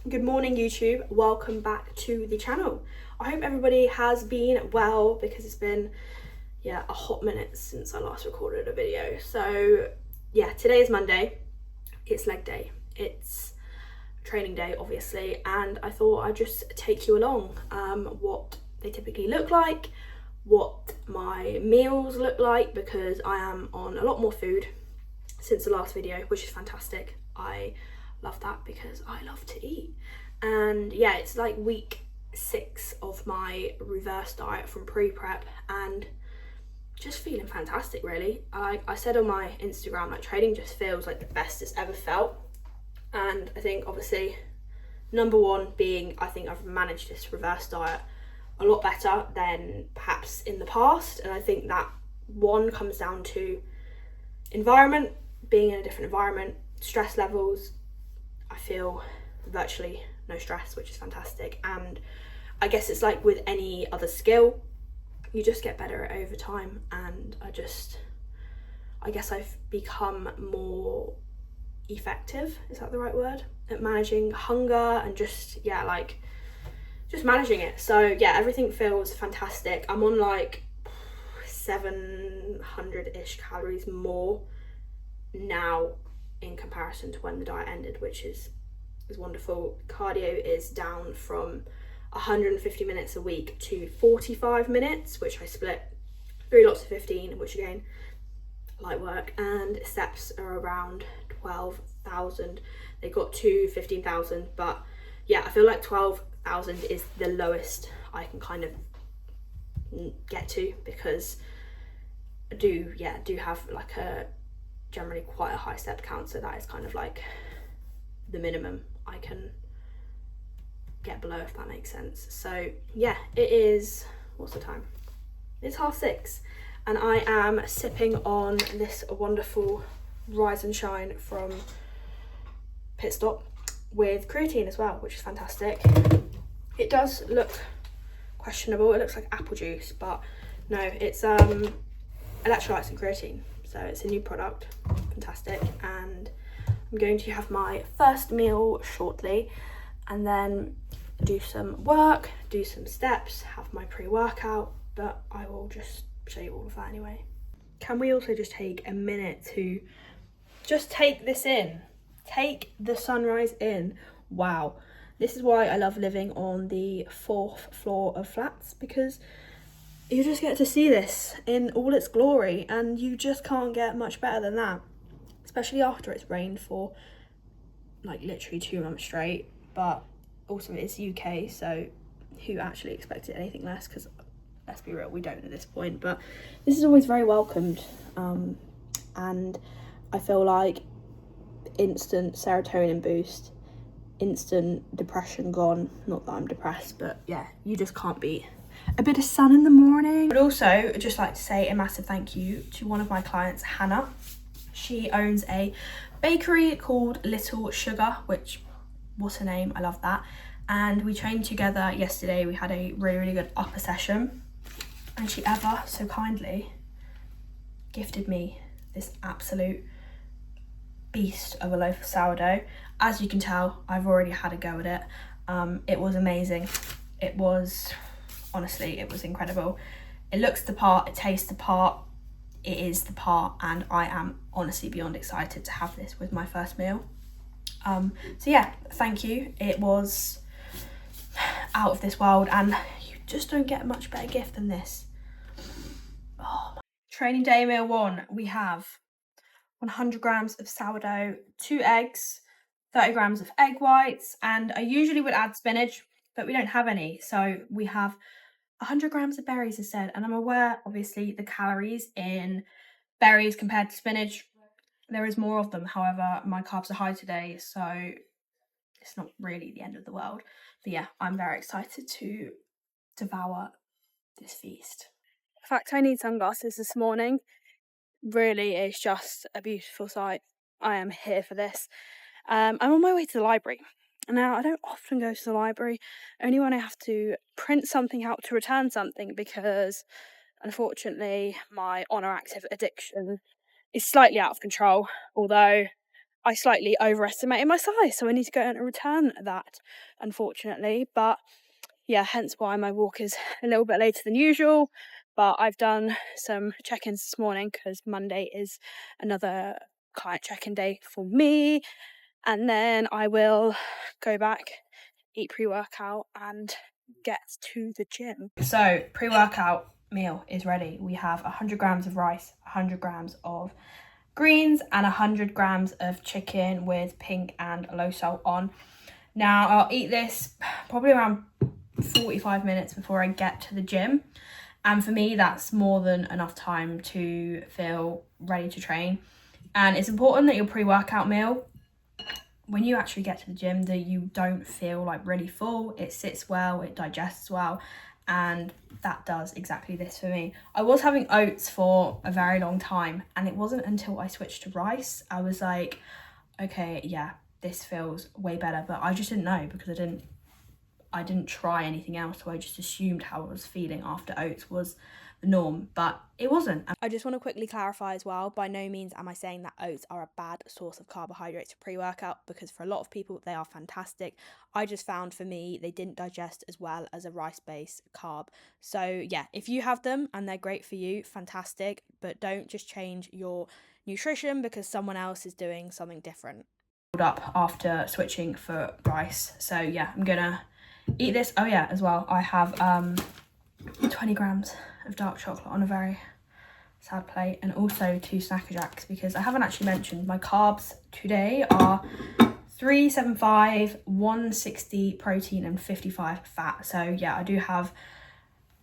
Good morning, YouTube. Welcome back to the channel. I hope everybody has been well because it's been, a hot minute since I last recorded a video. So, today is Monday. It's leg day. It's training day, obviously, and I thought I'd just take you along what they typically look like, what my meals look like, because I am on a lot more food since the last video, which is fantastic. I love that because I love to eat. And yeah, it's like week 6 of my reverse diet from pre-prep and just feeling fantastic, really. I said on my Instagram, like, training just feels like the best it's ever felt. And I think obviously number one being, I think I've managed this reverse diet a lot better than perhaps in the past. And I think that one comes down to environment, being in a different environment, stress levels. I feel virtually no stress, which is fantastic. And I guess it's like with any other skill, you just get better at over time. And I guess I've become more effective, is that the right word, at managing hunger and just managing it. So yeah, everything feels fantastic. I'm on like 700-ish calories more now in comparison to when the diet ended, which is wonderful. Cardio is down from 150 minutes a week to 45 minutes, which I split 3 lots of 15, which again, light work. And steps are around 12,000. They got to 15,000, but yeah, I feel like 12,000 is the lowest I can kind of get to, because I do have like a generally quite a high step count, so that is kind of like the minimum I can get below, if that makes sense. So yeah, it is, what's the time? It's 6:30, and I am sipping on this wonderful Rise and Shine from Pit Stop with creatine as well, which is fantastic. It does look questionable. It looks like apple juice, but no, it's electrolytes and creatine. So it's a new product, fantastic. And I'm going to have my first meal shortly, and then do some work, do some steps, have my pre-workout, but I will just show you all of that anyway. Can we also just take a minute to just take this in? Take the sunrise in. Wow. This is why I love living on the 4th floor of flats, because you just get to see this in all its glory, and you just can't get much better than that, especially after it's rained for like literally 2 months straight. But also it's UK, so who actually expected anything less? Because let's be real, we don't at this point. But this is always very welcomed, and I feel like instant serotonin boost, instant depression gone. Not that I'm depressed, but yeah, you just can't beat a bit of sun in the morning. But also, I'd just like to say a massive thank you to one of my clients, Hannah. She owns a bakery called Little Sugar, which, what's her name? I love that. And we trained together yesterday. We had a really, really good upper session, and she ever so kindly gifted me this absolute beast of a loaf of sourdough. As you can tell, I've already had a go at it. It was amazing. It was, honestly, it was incredible. It looks the part, it tastes the part, it is the part, and I am honestly beyond excited to have this with my first meal. So yeah, thank you. It was out of this world, and you just don't get a much better gift than this. Oh my. Training day meal 1, we have 100 grams of sourdough, 2 eggs, 30 grams of egg whites, and I usually would add spinach, but we don't have any, so we have 100 grams of berries instead. And I'm aware, obviously, the calories in berries compared to spinach, there is more of them. However, my carbs are high today, so it's not really the end of the world. But yeah, I'm very excited to devour this feast. In fact, I need sunglasses this morning. Really, it's just a beautiful sight. I am here for this. I'm on my way to the library. Now, I don't often go to the library, only when I have to print something out to return something, because unfortunately my Honour Active addiction is slightly out of control, although I slightly overestimated my size, so I need to go and return that, unfortunately. But yeah, hence why my walk is a little bit later than usual. But I've done some check-ins this morning because Monday is another client check-in day for me. And then I will go back, eat pre-workout and get to the gym. So pre-workout meal is ready. We have 100 grams of rice, 100 grams of greens and 100 grams of chicken with pink and low salt on. Now I'll eat this probably around 45 minutes before I get to the gym, and for me that's more than enough time to feel ready to train. And it's important that your pre-workout meal, when you actually get to the gym, that you don't feel like really full. It sits well, it digests well, and that does exactly this for me. I was having oats for a very long time, and it wasn't until I switched to rice I was like, okay, yeah, this feels way better. But I just didn't know because I didn't try anything else, so I just assumed how I was feeling after oats was the norm, but it wasn't. I just want to quickly clarify as well, by no means am I saying that oats are a bad source of carbohydrates for pre-workout, because for a lot of people they are fantastic. I just found for me they didn't digest as well as a rice-based carb. So yeah, if you have them and they're great for you, fantastic, but don't just change your nutrition because someone else is doing something different. Up after switching for rice, so yeah, I'm gonna eat this. Oh yeah, as well, I have 20 grams of dark chocolate on a very sad plate, and also 2 Snacker Jacks, because I haven't actually mentioned my carbs today are 375, 160 protein and 55 fat. So yeah, I do have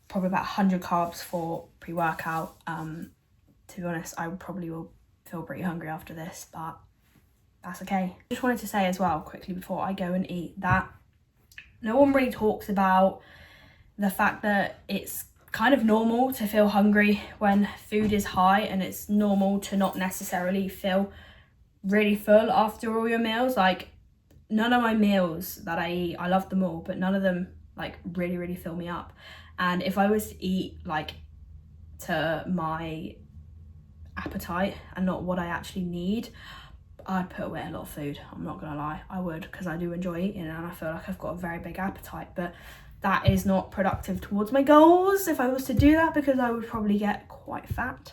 probably about 100 carbs for pre-workout. To be honest, I probably will feel pretty hungry after this, but that's okay. Just wanted to say as well quickly before I go and eat that no one really talks about the fact that it's kind of normal to feel hungry when food is high, and it's normal to not necessarily feel really full after all your meals. Like, none of my meals that I eat, I love them all, but none of them like really fill me up. And if I was to eat like to my appetite and not what I actually need, I'd put away a lot of food. I'm not gonna lie, I would, because I do enjoy eating and I feel like I've got a very big appetite, but that is not productive towards my goals if I was to do that, because I would probably get quite fat.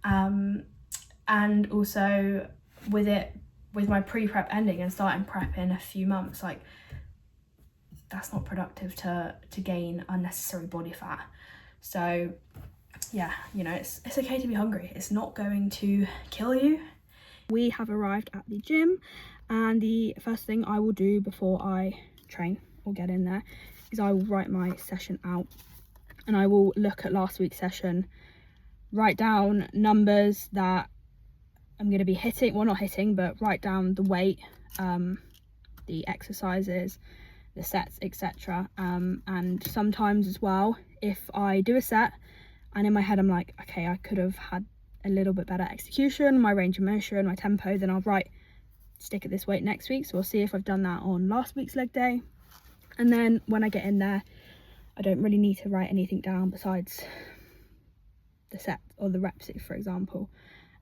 And also with my pre-prep ending and starting prep in a few months, like, that's not productive to gain unnecessary body fat. So yeah, you know, it's okay to be hungry. It's not going to kill you. We have arrived at the gym, and the first thing I will do before I train or get in there is I will write my session out, and I will look at last week's session, write down numbers that I'm going to be hitting, well, not hitting, but write down the weight, the exercises, the sets, etc. And sometimes as well, if I do a set and in my head I'm like, okay, I could have had a little bit better execution, my range of motion, my tempo, then I'll stick at this weight next week. So I'll see if I've done that on last week's leg day. And then when I get in there, I don't really need to write anything down besides the set or the reps, for example.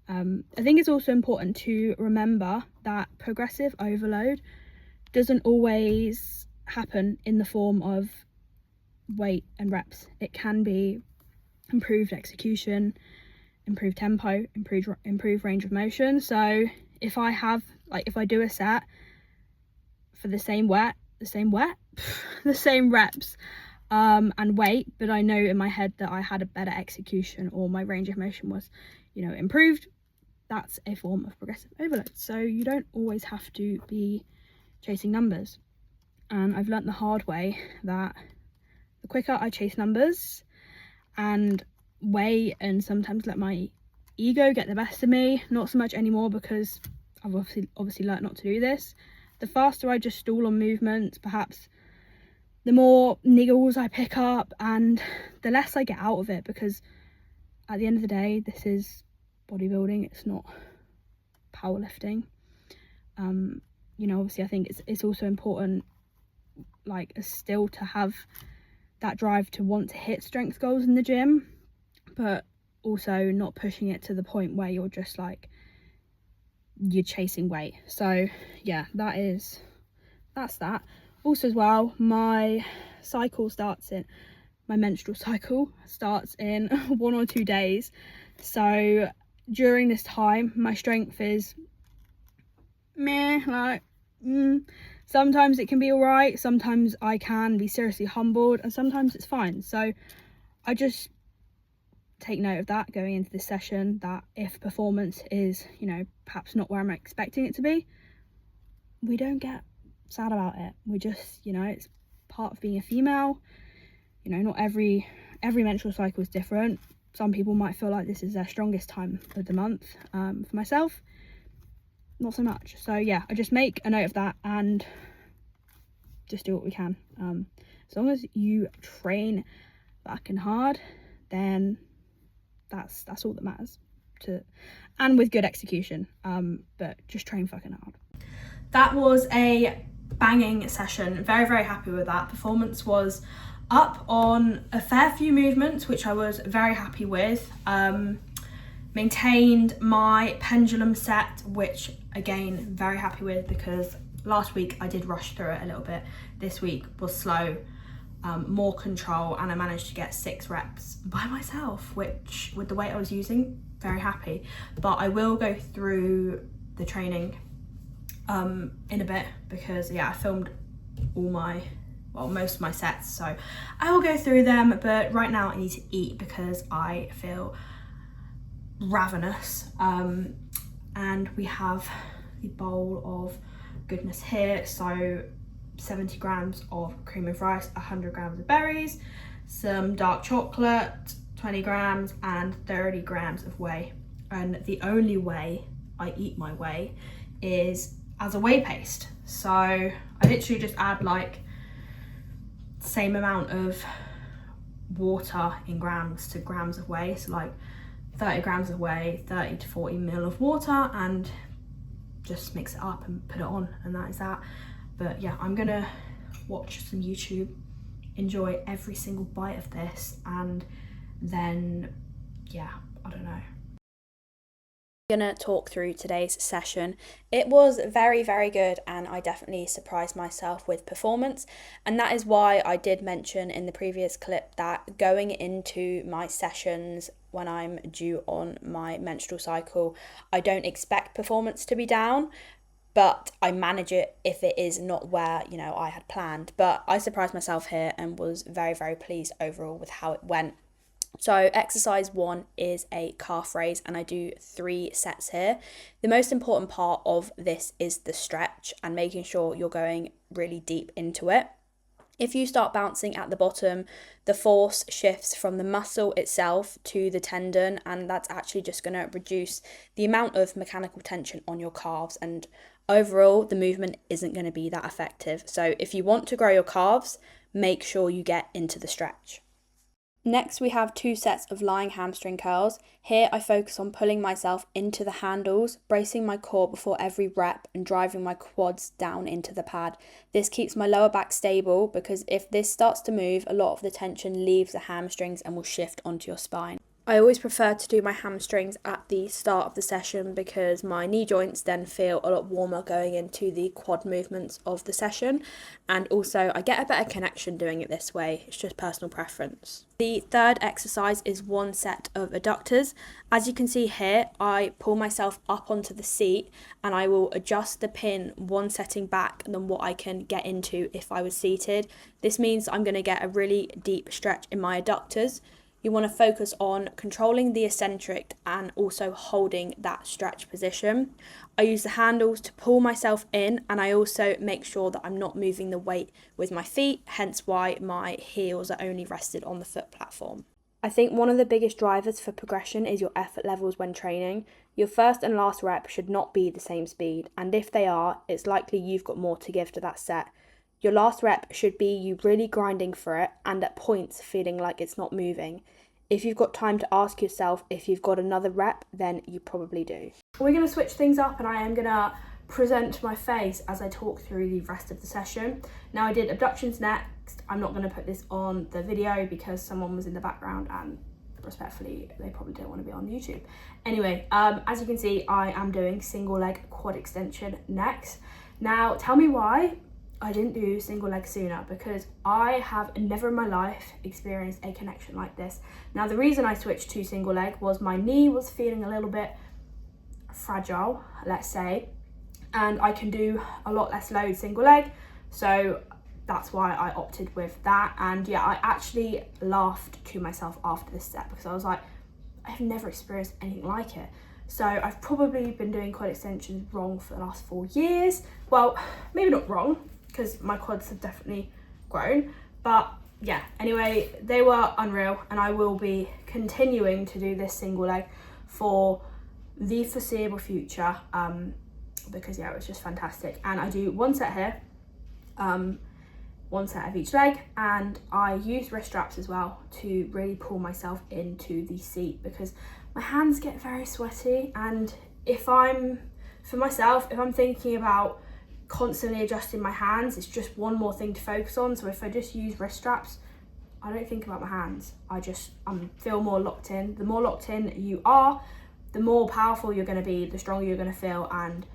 I think it's also important to remember that progressive overload doesn't always happen in the form of weight and reps. It can be improved execution, improved tempo, improved range of motion. So if I do a set for the same reps and weight, but I know in my head that I had a better execution or my range of motion was, you know, improved, that's a form of progressive overload. So you don't always have to be chasing numbers. And I've learnt the hard way that the quicker I chase numbers and weigh and sometimes let my ego get the best of me, not so much anymore because I've obviously learnt not to do this, the faster I just stall on movements, perhaps the more niggles I pick up and the less I get out of it, because at the end of the day, this is bodybuilding, it's not powerlifting. You know, obviously I think it's also important, like, still to have that drive to want to hit strength goals in the gym, but also not pushing it to the point where you're just like you're chasing weight. So yeah, that's that. Also as well, my menstrual cycle starts in 1 or 2 days. So during this time, my strength is sometimes it can be all right, sometimes I can be seriously humbled, and sometimes it's fine. So I just take note of that going into this session, that if performance is, perhaps not where I'm expecting it to be, we don't get sad about it. We just, it's part of being a female. Not every menstrual cycle is different. Some people might feel like this is their strongest time of the month. For myself, not so much. So yeah, I just make a note of that and just do what we can. As long as you train back and hard, then that's all that matters, and with good execution. But just train fucking hard. That was a banging session. Very, very happy with that. Performance was up on a fair few movements, which I was very happy with. Maintained my pendulum set, which again, very happy with, because last week I did rush through it a little bit. This week was slow, more control, and I managed to get 6 reps by myself, which with the weight I was using, very happy. But I will go through the training in a bit, because yeah, I filmed most of my sets, so I will go through them. But right now I need to eat because I feel ravenous. And we have the bowl of goodness here. So 70 grams of cream of rice, 100 grams of berries, some dark chocolate, 20 grams, and 30 grams of whey. And the only way I eat my whey is as a whey paste. So I literally just add like same amount of water in grams to grams of whey. So like 30 grams of whey, 30 to 40 ml of water, and just mix it up and put it on, and that is that. But yeah, I'm gonna watch some YouTube, enjoy every single bite of this, and then yeah, I don't know. Gonna talk through today's session. It was very, very good, and I definitely surprised myself with performance, and that is why I did mention in the previous clip that going into my sessions when I'm due on my menstrual cycle, I don't expect performance to be down, but I manage it if it is not where I had planned. But I surprised myself here and was very, very pleased overall with how it went. So exercise 1 is a calf raise, and I do 3 sets here. The most important part of this is the stretch and making sure you're going really deep into it. If you start bouncing at the bottom, the force shifts from the muscle itself to the tendon, and that's actually just going to reduce the amount of mechanical tension on your calves, and overall the movement isn't going to be that effective. So if you want to grow your calves, make sure you get into the stretch. Next, we have 2 sets of lying hamstring curls. Here I focus on pulling myself into the handles, bracing my core before every rep and driving my quads down into the pad. This keeps my lower back stable, because if this starts to move, a lot of the tension leaves the hamstrings and will shift onto your spine. I always prefer to do my hamstrings at the start of the session, because my knee joints then feel a lot warmer going into the quad movements of the session, and also I get a better connection doing it this way. It's just personal preference. The third exercise is 1 set of adductors. As you can see here, I pull myself up onto the seat and I will adjust the pin 1 setting back than what I can get into if I was seated. This means I'm going to get a really deep stretch in my adductors. You want to focus on controlling the eccentric and also holding that stretch position. I use the handles to pull myself in, and I also make sure that I'm not moving the weight with my feet, hence why my heels are only rested on the foot platform. I think one of the biggest drivers for progression is your effort levels when training. Your first and last rep should not be the same speed, and if they are, it's likely you've got more to give to that set. Your last rep should be you really grinding for it and at points feeling like it's not moving. If you've got time to ask yourself if you've got another rep, then you probably do. We're going to switch things up, and I am going to present my face as I talk through the rest of the session. Now, I did abductions next. I'm not going to put this on the video because someone was in the background and respectfully, they probably don't want to be on YouTube. Anyway, as you can see, I am doing single leg quad extension next. Now, tell me why I didn't do single leg sooner, because I have never in my life experienced a connection like this. Now, the reason I switched to single leg was my knee was feeling a little bit fragile, let's say, and I can do a lot less load single leg, so that's why I opted with that. And yeah, I actually laughed to myself after this step, because I was like, I've never experienced anything like it. So I've probably been doing quad extensions wrong for the last 4 years. Well, maybe not wrong, because my quads have definitely grown, but yeah, anyway, they were unreal, and I will be continuing to do this single leg for the foreseeable future, because yeah, it was just fantastic. And I do 1 set here, 1 set of each leg, and I use wrist straps as well to really pull myself into the seat, because my hands get very sweaty, and if I'm thinking about constantly adjusting my hands, it's just one more thing to focus on. So if I just use wrist straps, I don't think about my hands. I feel more locked in. The more locked in you are, the more powerful you're going to be, the stronger you're going to feel, and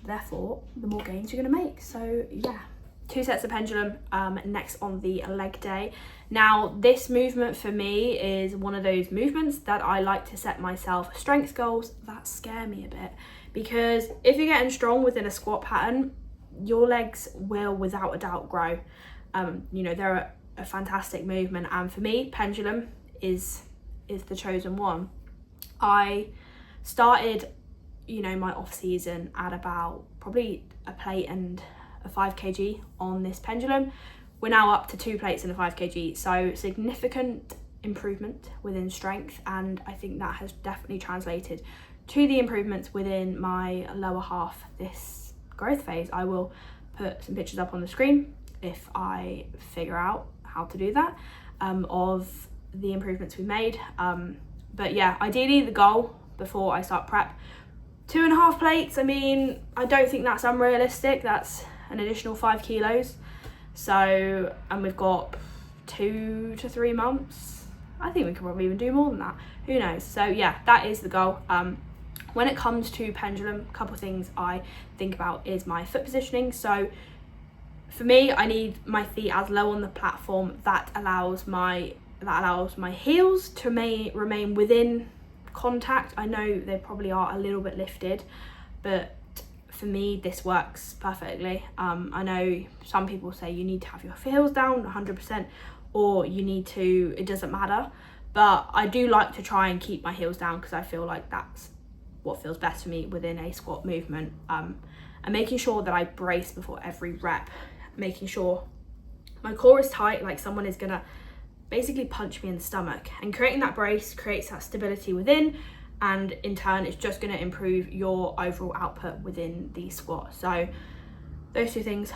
therefore the more gains you're going to make. So yeah, 2 sets of pendulum next on the leg day. Now, this movement for me is one of those movements that I like to set myself strength goals that scare me a bit, because if you're getting strong within a squat pattern, your legs will without a doubt grow. You know, they're a fantastic movement, and for me, pendulum is the chosen one. I started, you know, my off season at about probably a plate and a 5 kg on this pendulum. We're now up to 2 plates and a 5 kg, so significant improvement within strength, and I think that has definitely translated to the improvements within my lower half this growth phase. I will put some pictures up on the screen if I figure out how to do that, of the improvements we made. But yeah, ideally the goal before I start prep, 2.5 plates. I mean, I don't think that's unrealistic. That's an additional 5 kilos. So, and we've got 2 to 3 months. I think we could probably even do more than that. Who knows? So yeah, that is the goal. When it comes to pendulum, a couple of things I think about is my foot positioning. So for me, I need my feet as low on the platform that allows my heels to remain within contact. I know they probably are a little bit lifted, but for me this works perfectly. I know some people say you need to have your heels down 100%, or you need to, it doesn't matter, but I do like to try and keep my heels down, because I feel like that's what feels best for me within a squat movement. And making sure that I brace before every rep, making sure my core is tight, like someone is gonna basically punch me in the stomach, and creating that brace creates that stability within, and in turn it's just going to improve your overall output within the squat. So those 2 things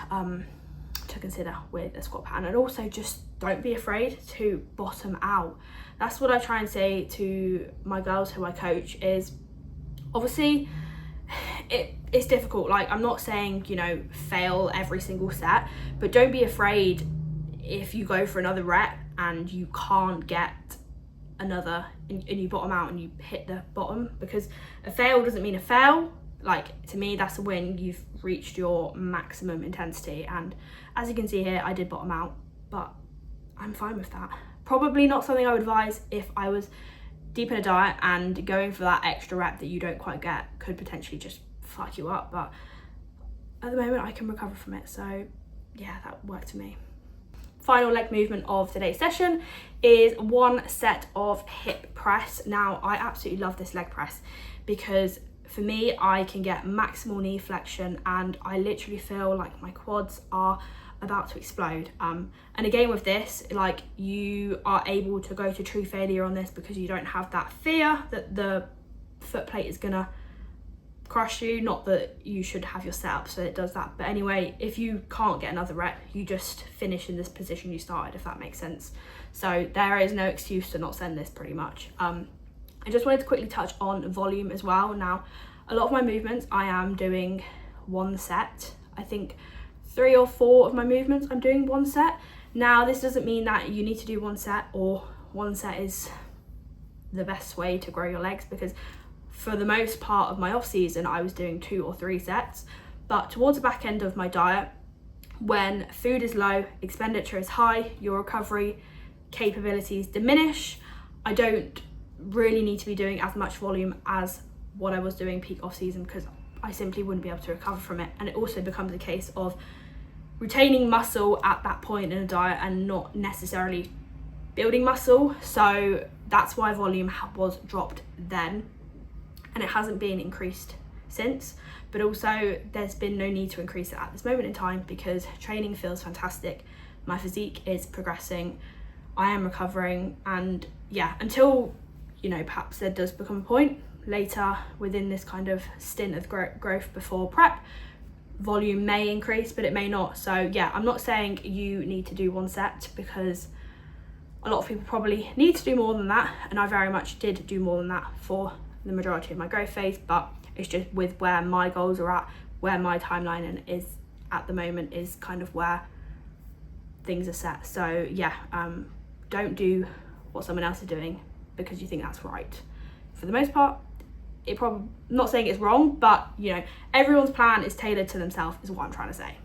to consider with a squat pattern. And also, just don't be afraid to bottom out. That's what I try and say to my girls who I coach, is obviously it's difficult. Like, I'm not saying, you know, fail every single set, but don't be afraid if you go for another rep and you can't get another, and you bottom out and you hit the bottom, because a fail doesn't mean a fail. Like, to me, that's a win. You've reached your maximum intensity, and as you can see here, I did bottom out, but I'm fine with that. Probably not something I would advise if I was deep in a diet, and going for that extra rep that you don't quite get could potentially just fuck you up, but at the moment I can recover from it. So yeah, that worked for me. Final leg movement of today's session is 1 set of hip press. Now, I absolutely love this leg press, because for me, I can get maximal knee flexion, and I literally feel like my quads are about to explode. And again, with this, like, you are able to go to true failure on this, because you don't have that fear that the foot plate is gonna crush you. Not that you should have your setup so it does that, but anyway, if you can't get another rep, you just finish in this position you started, if that makes sense. So there is no excuse to not send this, pretty much. I just wanted to quickly touch on volume as well. Now, a lot of my movements I am doing 1 set. I think 3 or 4 of my movements I'm doing 1 set. Now, this doesn't mean that you need to do 1 set, or 1 set is the best way to grow your legs, because for the most part of my off season I was doing 2 or 3 sets, but towards the back end of my diet, when food is low, expenditure is high, your recovery capabilities diminish, I don't really need to be doing as much volume as what I was doing peak off season, because I simply wouldn't be able to recover from it. And it also becomes a case of retaining muscle at that point in a diet and not necessarily building muscle. So that's why volume was dropped then, and it hasn't been increased since. But also there's been no need to increase it at this moment in time, because training feels fantastic, my physique is progressing, I am recovering, and yeah, until, you know, perhaps there does become a point later within this kind of stint of growth before prep, volume may increase, but it may not. So yeah, I'm not saying you need to do 1 set, because a lot of people probably need to do more than that, and I very much did do more than that for the majority of my growth phase, but it's just with where my goals are at, where my timeline is at the moment, is kind of where things are set. So yeah, don't do what someone else is doing because you think that's right. For the most part, it probably, not saying it's wrong, but you know, everyone's plan is tailored to themselves, is what I'm trying to say.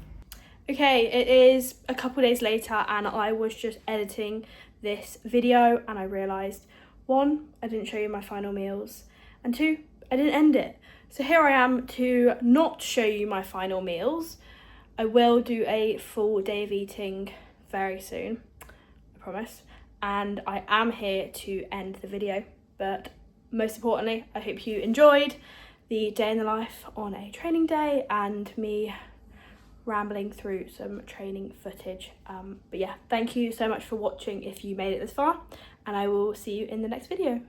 Okay, it is a couple days later and I was just editing this video and I realised, 1, I didn't show you my final meals, and 2, I didn't end it. So here I am to not show you my final meals. I will do a full day of eating very soon, I promise. And I am here to end the video, but most importantly, I hope you enjoyed the day in the life on a training day and me rambling through some training footage. But yeah, thank you so much for watching if you made it this far, and I will see you in the next video.